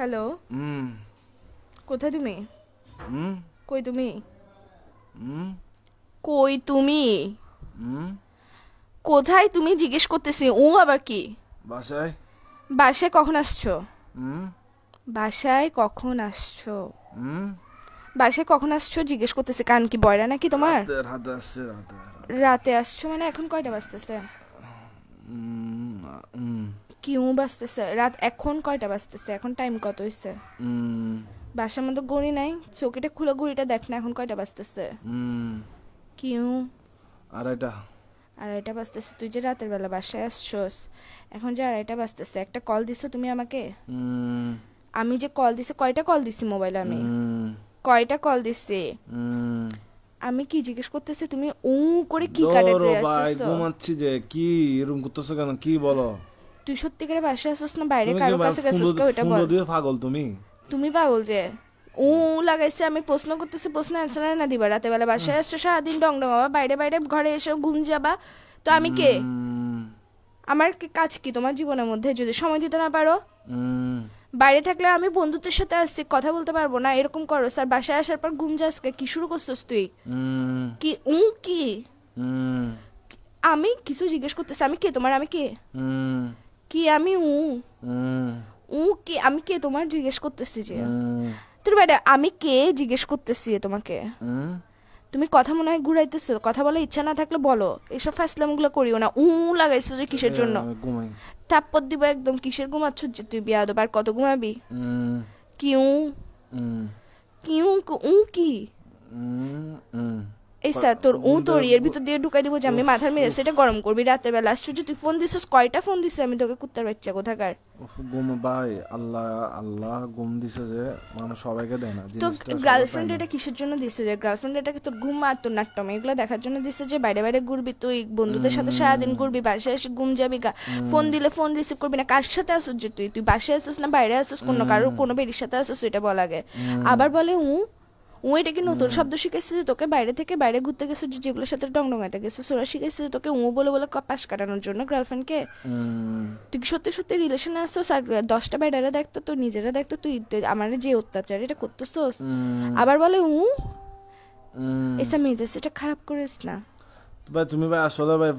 Hello, হুম কোথায় তুমি? হুম কই তুমি? হুম কই তুমি? হুম কোথায় তুমি জিজ্ঞেস করতেছি। আবার কি? বাসায়। বাসায় কখন আসছো? হুম বাসায় কখন আসছো? হুম বাসায় কখন আসছো জিজ্ঞেস করতেছি। কান কি বয়রা নাকি তোমার? রাতে রাতে আসছে রাতে রাতে। রাতে আসছো মানে এখন কয়টা বাজতেছে? হুম হুম কিউ বাজতেছে রাত, এখন কয়টা বাজতেছে? এখন টাইম কত হইছে? হুম বাসার মধ্যে ঘড়ি নাই? চৌকিটা খুলে ঘড়িটা দেখ না, এখন কয়টা বাজতেছে? হুম কিউ আড়াইটা। আড়াইটা বাজতেছে। তুই যে রাতের বেলা বাসায় আসছোস, এখন যে আড়াইটা বাজতেছে, একটা কল দিছো তুমি আমাকে? হুম আমি যে কল দিছি, কয়টা কল দিছি মোবাইলে আমি? হুম কয়টা কল দিছি? হুম আমি কি জিজ্ঞেস করতেছি, তুমি করে কি ধরো কাটাতে ভাই, যাচ্ছিস? ঘুমাচ্ছি যে। কি এরকম করতেছো কেন? কি বলো? তুই সত্যি করে বাসায় আসছিস না বাইরে তুমি কি কারো কাছে গেছিস? ওইটা ফোন বল। দিয়ে পাগল তুমি? তুমি পাগল যে লাগাইছে। আমি প্রশ্ন করতেছি, প্রশ্ন অ্যান্সার না দিবা? রাতে বেলা বাসায় আসছো, সারাদিন ডং ডং হবা, বাইরে বাইরে ঘরে এসে ঘুম যাবা। তো আমি কে? হুম আমার কাজ কি তোমার জীবনের মধ্যে যদি সময় দিতে না পারো? হুম বাইরে থাকলে আমি বন্ধুদের সাথে আসছি, কথা বলতে পারবো না? এরকম করো স্যার। বাসায় আসার পর ঘুম যাস কি শুরু করছিস তুই? হুম কি কি? হুম আমি কিছু জিজ্ঞেস করতেছি, আমি কে তোমার? আমি কে? হুম কি আমি হুম কি? আমি কে তোমার জিজ্ঞেস করতেছি যে? হুম তোর বাইরে আমি কে জিজ্ঞেস করতেছি তোমাকে? হুম তুমি কথা মনে হয় ঘুরাইতেছো। কথা বলার ইচ্ছা না থাকলে বলো, এসব ফাসলামগুলো করিও না। লাগাইছো যে কিসের জন্য? আমি ঘুমাই। থাপ্পড় দিব একদম। কিসের ঘুমাচ্ছ যে তুই? বিয়াদব। আর কত ঘুমাবি? হুম কি হুম কি কি? হুম হুম এই স্যার তোর ঘুম তোর থেকে এর ভিতর দিয়ে ঢুকাই দিব যে আমি উফ, মাথার মেরে উফ, সেটা গরম করবি রাতের বেলা। আশ্চর্য, তুই ফোন দিছিস? কয়টা ফোন দিছিস আমি তোকে? কুত্তার বাচ্চা কোথাকার। উফ, ঘুম ভাই। আল্লাহ আল্লাহ ঘুম দিছে যে, মানুষ সবাইকে দেয় না তো জিনিসটা, সবার পায় গার্লফ্রেন্ড না। এটা কিসের জন্য দিছে? যে গার্লফ্রেন্ড এটাকে তোর ঘুম আর তোর নাট্যম এগুলো দেখার জন্য দিছে যে বাইরে বাইরে ঘুরবি তুই, বন্ধুদের সাথে সারাদিন ঘুরবি, বাসায় এসে ঘুম যাবি গা। ফোন দিলে ফোন রিসিভ করবি না। কার সাথে আসুস যে তুই বাসায় আসুস না বাইরে আসুস? কোনো বেরির সাথে আসুস? এটা বল আগে। আবার বলে এটা কি নতুন শব্দ শিখেছিস যে তোকে? বাইরে থেকে বাইরে ঘুরতে গেছিস, যেগুলোর সাথে ডংডঙাইতে গেছিস ওরা শিখেছিস যে তোকে বলে বলে পাশ কাটানোর জন্য গার্লফ্রেন্ডকে? তুই কি সত্যি সত্যি রিলেশনে আসছিস? আর 10টা বেডারা দেখতো, তুই নিজেরা দেখতো, তুই আমার যে অত্যাচার এটা করতেছস। আবার বলে এসা মেজাজ এটা খারাপ করিস না। ভাই তুমি ভাই আসলে ভাই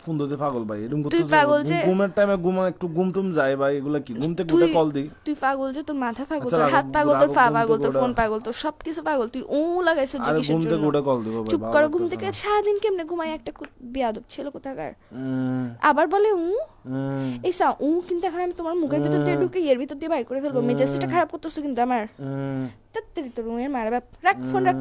ফোন দিতে পাগল ভাই, এরকম তুই করতেছো। পাগল যে ঘুমের টাইমে একটু ঘুম টুম যায় ভাই, এগুলা কি? ঘুম থেকে তুই উঠে কল দিই। তুই পাগল যে তোর মাথা পাগল, আচ্ছা তোর রাখো হাত পাগল, তোর রাখো, পা ঘুম পাগল, থেকে তোর ওঠা। ফোন পাগল, তোর সবকিছু পাগল। তুই লাগাইছিস যে আরে কিসের ঘুম থেকে জন্য? উঠে কল দিব ভাই, চুপ ভালো করো। ঘুম লাগতেছে থেকে না। সারাদিন কেমনে ঘুমাই একটা বিয়াদব ছেলে কোথাকার। উম, আবার বলে উম, এই সা কিন্তু এখন আমি তোমার মুখের ভিতর দিয়ে ঢুকে এর ভিতর দিয়ে বাইর করে ফেলবো। মেজাজটা খারাপ করতেছো কিন্তু আমার। উম, তাড়াতাড়ি তোর রুমের মারা বাপ। রাখ ফোন রাখ।